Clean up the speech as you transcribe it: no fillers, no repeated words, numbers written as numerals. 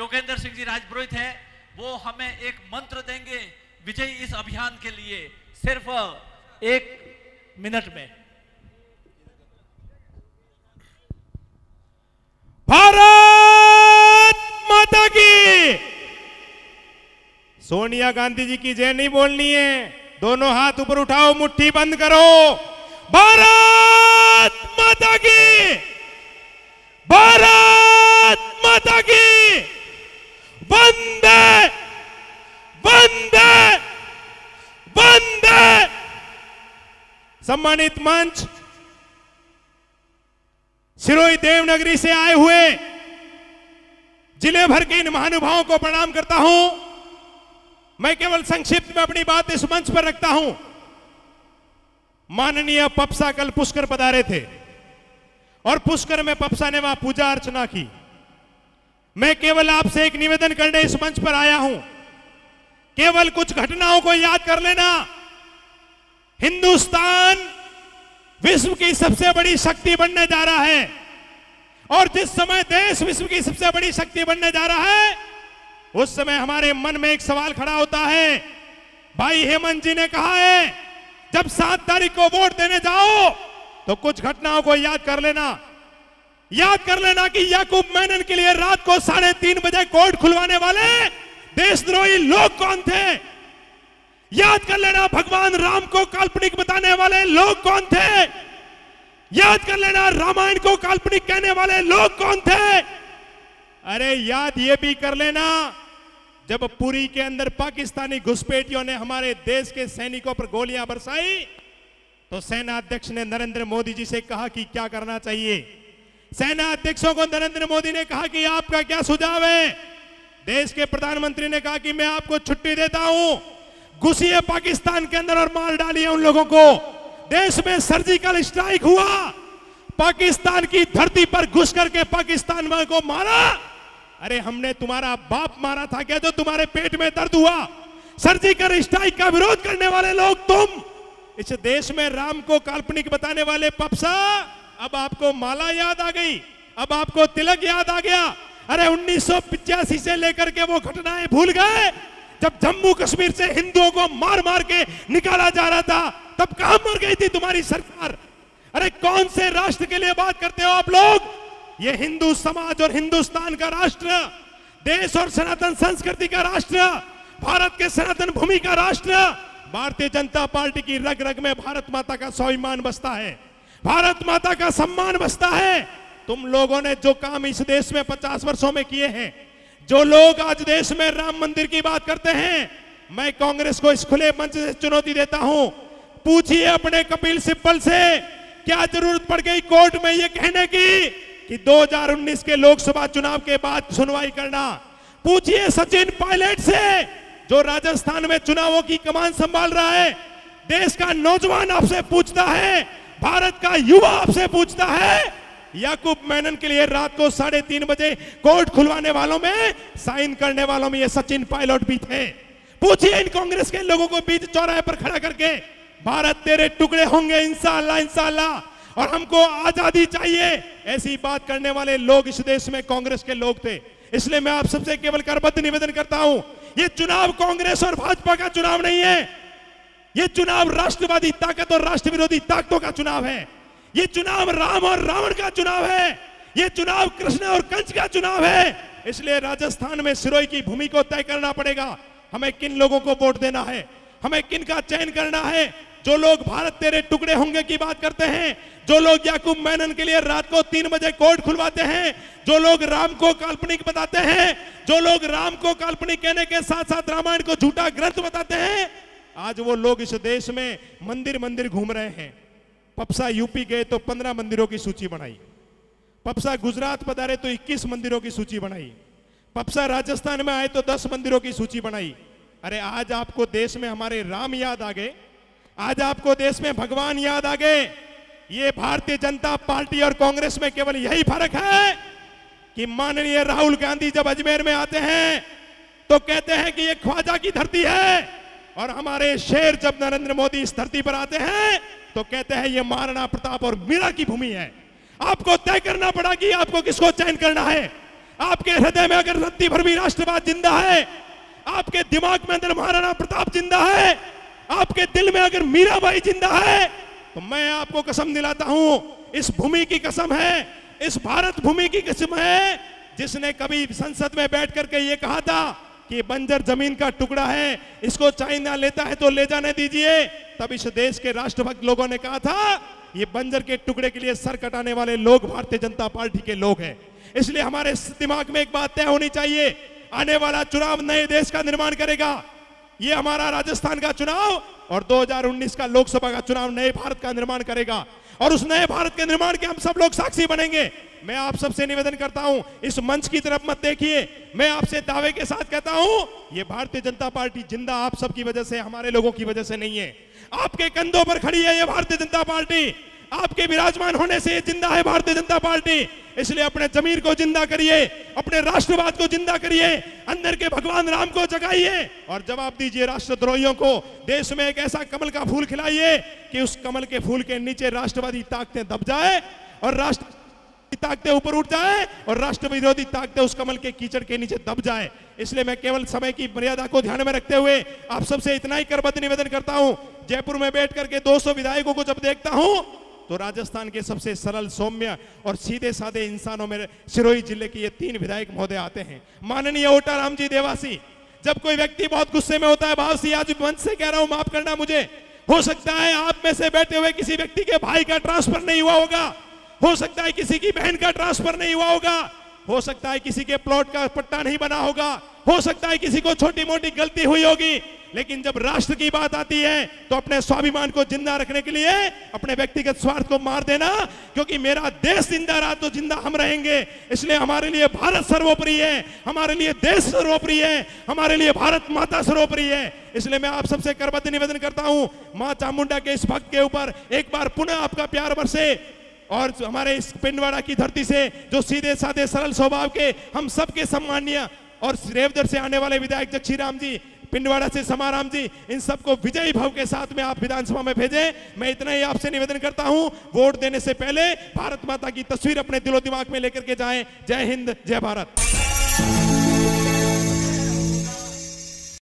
जोगेंद्र सिंह जी राजपुरोहित है, वो हमें एक मंत्र देंगे विजयी इस अभियान के लिए, सिर्फ 1 मिनट में। भारत माता की। सोनिया गांधी जी की जय नहीं बोलनी है, दोनों हाथ ऊपर उठाओ, मुट्ठी बंद करो। भारत माता की, भारत माता की, वंदे वंदे वंदे। सम्मानित मंच, सिरोही देवनगरी से आए हुए जिले भर के इन महानुभावों को प्रणाम करता हूं। मैं केवल संक्षिप्त में अपनी बात इस मंच पर रखता हूं। माननीय पप्सा कल पुष्कर पधारे थे और पुष्कर में पप्सा ने वहां पूजा अर्चना की। मैं केवल आपसे एक निवेदन करने इस मंच पर आया हूं, केवल कुछ घटनाओं को याद कर लेना। हिंदुस्तान विश्व की सबसे बड़ी शक्ति बनने जा रहा है, और जिस समय देश विश्व की सबसे बड़ी शक्ति बनने जा रहा है, उस समय हमारे मन में एक सवाल खड़ा होता है। भाई हेमंत जी ने कहा है, जब 7 तारीख को वोट देने जाओ तो कुछ घटनाओं को याद कर लेना। याद कर लेना कि याकूब मेनन के लिए रात को 3:30 बजे कोर्ट खुलवाने वाले देशद्रोही लोग कौन थे। याद कर लेना भगवान राम को काल्पनिक बताने वाले लोग कौन थे। याद कर लेना रामायण को काल्पनिक कहने वाले लोग कौन थे। अरे याद ये भी कर लेना, जब पुरी के अंदर पाकिस्तानी घुसपैठियों ने हमारे देश के सैनिकों पर गोलियां बरसाई, तो सेना अध्यक्ष ने नरेंद्र मोदी जी से कहा कि क्या करना चाहिए। सेना अध्यक्षों को नरेंद्र मोदी ने कहा कि आपका क्या सुझाव है। देश के प्रधानमंत्री ने कहा कि मैं आपको छुट्टी देता हूं, घुसिए पाकिस्तान के अंदर और मार डालिए उन लोगों को। देश में सर्जिकल स्ट्राइक हुआ, पाकिस्तान की धरती पर घुस करके पाकिस्तान को मारा। अरे हमने तुम्हारा बाप मारा था क्या जो तुम्हारे पेट में दर्द हुआ। सर्जिकल स्ट्राइक का विरोध करने वाले लोग तुम। इस देश में राम को काल्पनिक बताने वाले पप्सा, अब आपको माला याद आ गई, अब आपको तिलक याद आ गया। अरे 1985 से लेकर के वो घटनाएं भूल गए जब जम्मू कश्मीर से हिंदुओं को मार मार के निकाला जा रहा था, तब कहां मर गई थी तुम्हारी सरकार। अरे कौन से राष्ट्र के लिए बात करते हो आप लोग। ये हिंदू समाज और हिंदुस्तान का राष्ट्र, देश और सनातन संस्कृति का राष्ट्र, भारत के सनातन भूमि का राष्ट्र। भारतीय जनता पार्टी की रग रग में भारत माता का स्वाभिमान बसता है, भारत माता का सम्मान बसता है। तुम लोगों ने जो काम इस देश में 50 वर्षों में किए हैं, जो लोग आज देश में राम मंदिर की बात करते हैं, मैं कांग्रेस को इस खुले मंच से चुनौती देता हूं। पूछिए अपने कपिल सिब्बल से, क्या जरूरत पड़ गई कोर्ट में यह कहने की कि 2019 के लोकसभा चुनाव के बाद सुनवाई करना। पूछिए सचिन पायलट से, जो राजस्थान में चुनावों की कमान संभाल रहा है। देश का नौजवान आपसे पूछता है, भारत का युवा आपसे पूछता है, याकूब मेनन के लिए रात को 3:30 बजे कोर्ट खुलवाने वालों में, साइन करने वालों में ये सचिन पायलट भी थे। पूछिए इन कांग्रेस के लोगों को बीच चौराहे पर खड़ा करके, भारत तेरे टुकड़े होंगे इंशाअल्लाह इंशाअल्लाह और हमको आजादी चाहिए, ऐसी बात करने वाले लोग इस देश में कांग्रेस के लोग थे। इसलिए मैं आप सबसे केवल करबद्ध निवेदन करता हूं, ये चुनाव कांग्रेस और भाजपा का चुनाव नहीं है। ये चुनाव राष्ट्रवादी ताकत और राष्ट्र विरोधी ताकतों का चुनाव है। ये चुनाव राम और रावण का चुनाव है। ये चुनाव कृष्ण और कंस का चुनाव है। इसलिए राजस्थान में सिरोही की भूमि को तय करना पड़ेगा, हमें किन लोगों को वोट देना है, हमें किन का चयन करना है। जो लोग भारत तेरे टुकड़े होंगे की बात करते हैं, जो लोग याकूब मेनन के लिए रात को 3 बजे कोर्ट खुलवाते हैं, जो लोग राम को काल्पनिक बताते हैं, जो लोग राम को काल्पनिक कहने के साथ साथ रामायण को झूठा ग्रंथ बताते हैं, आज वो लोग इस देश में मंदिर मंदिर घूम रहे हैं। पप्सा यूपी गए तो 15 मंदिरों की सूची बनाई, पप्सा गुजरात पधारे तो 21 मंदिरों की सूची बनाई, पप्सा राजस्थान में आए तो 10 मंदिरों की सूची बनाई। अरे आज आपको देश में हमारे राम याद आ गए, आज आपको देश में भगवान याद आ गए। ये भारतीय जनता पार्टी और कांग्रेस में केवल यही फर्क है कि माननीय राहुल गांधी जब अजमेर में आते हैं तो कहते हैं कि ये ख्वाजा की धरती है, और हमारे शेर जब नरेंद्र मोदी इस धरती पर आते हैं तो कहते हैं ये महाराणा प्रताप और मीरा की भूमि है। आपको तय करना पड़ा कि आपको किसको चयन करना है। आपके हृदय में अगर रत्ती भर भी राष्ट्रवाद जिंदा है, आपके दिमाग में अंदर महाराणा प्रताप जिंदा है, आपके दिल में अगर मीराबाई जिंदा है, तो मैं आपको कसम दिलाता हूं, इस भूमि की कसम है, इस भारत भूमि की कसम है, जिसने कभी संसद में बैठ करके ये कहा था कि बंजर जमीन का टुकड़ा है, इसको चाइना लेता है तो ले जाने दीजिए, तब इस देश के राष्ट्रभक्त लोगों ने कहा था ये बंजर के टुकड़े के लिए सर कटाने वाले लोग भारतीय जनता पार्टी के लोग हैं। इसलिए हमारे दिमाग में एक बात तय होनी चाहिए, आने वाला चुनाव नए देश का निर्माण करेगा। ये हमारा राजस्थान का चुनाव और 2019 का लोकसभा का चुनाव नए भारत का निर्माण करेगा, और उस नए भारत के निर्माण के हम सब लोग साक्षी बनेंगे। मैं आप सबसे निवेदन करता हूं, इस मंच की तरफ मत देखिए, मैं आपसे दावे के साथ कहता हूं, ये भारतीय जनता पार्टी जिंदा आप सबकी वजह से, हमारे लोगों की वजह से नहीं है। आपके कंधों पर खड़ी है ये भारतीय जनता पार्टी, आपके विराजमान होने से ये जिंदा है भारतीय जनता पार्टी। इसलिए अपने जमीर को जिंदा करिए, अपने राष्ट्रवाद को जिंदा करिए, अंदर के भगवान राम को जगाइए और जवाब दीजिए राष्ट्रद्रोहियों को। देश में एक ऐसा कमल का फूल खिलाइए कि उस कमल के फूल के नीचे राष्ट्रवादी ताकतें दब जाए और राष्ट्र ताकतें ऊपर उठ जाए और राष्ट्र विरोधी ताकतें उस कमल के कीचड़ के नीचे दब जाए। इसलिए मैं केवल समय की मर्यादा को ध्यान में रखते हुए आप सबसे इतना ही करबद्ध निवेदन करता हूं। जयपुर में बैठ करके 200 विधायकों को जब देखता हूं तो राजस्थान के सबसे सरल, सौम्य और सीधे साधे इंसानों में सिरोही जिले के ये 3 विधायक महोदय आते हैं। माननीय ओटाराम जी देवासी, जब कोई व्यक्ति बहुत गुस्से में होता है, भाव से आज मंच से कह रहा हूं, माफ करना मुझे, हो सकता है आप में से बैठे हुए किसी व्यक्ति के भाई का ट्रांसफर नहीं हुआ होगा, हो सकता है किसी की बहन का ट्रांसफर नहीं हुआ होगा, हो सकता है किसी के प्लॉट का पट्टा नहीं बना होगा, हो सकता है किसी को छोटी मोटी गलती हुई होगी, लेकिन जब राष्ट्र की बात आती है तो अपने स्वाभिमान को जिंदा रखने के लिए अपने व्यक्तिगत स्वार्थ को मार देना, क्योंकि मेरा देश जिंदा रहा तो जिंदा हम रहेंगे। इसलिए हमारे लिए भारत सर्वोपरि है, हमारे लिए देश सर्वोपरि है, हमारे लिए भारत माता सर्वोपरि है। इसलिए मैं आप सबसे करबद्ध निवेदन करता हूं, मां चामुंडा के इस भक्त के ऊपर एक बार पुनः आपका प्यार बरसे और हमारे इस पिंडवाड़ा की धरती से जो सीधे साधे सरल स्वभाव के हम सबके सम्मानीय और रेवदर से आने वाले विधायक जक्षी राम जी, पिंडवाड़ा से समाराम जी, इन सबको विजयी भाव के साथ में आप विधानसभा में भेजें। मैं इतना ही आपसे निवेदन करता हूं, वोट देने से पहले भारत माता की तस्वीर अपने दिलो दिमाग में लेकर के जाएं। जय हिंद, जय भारत।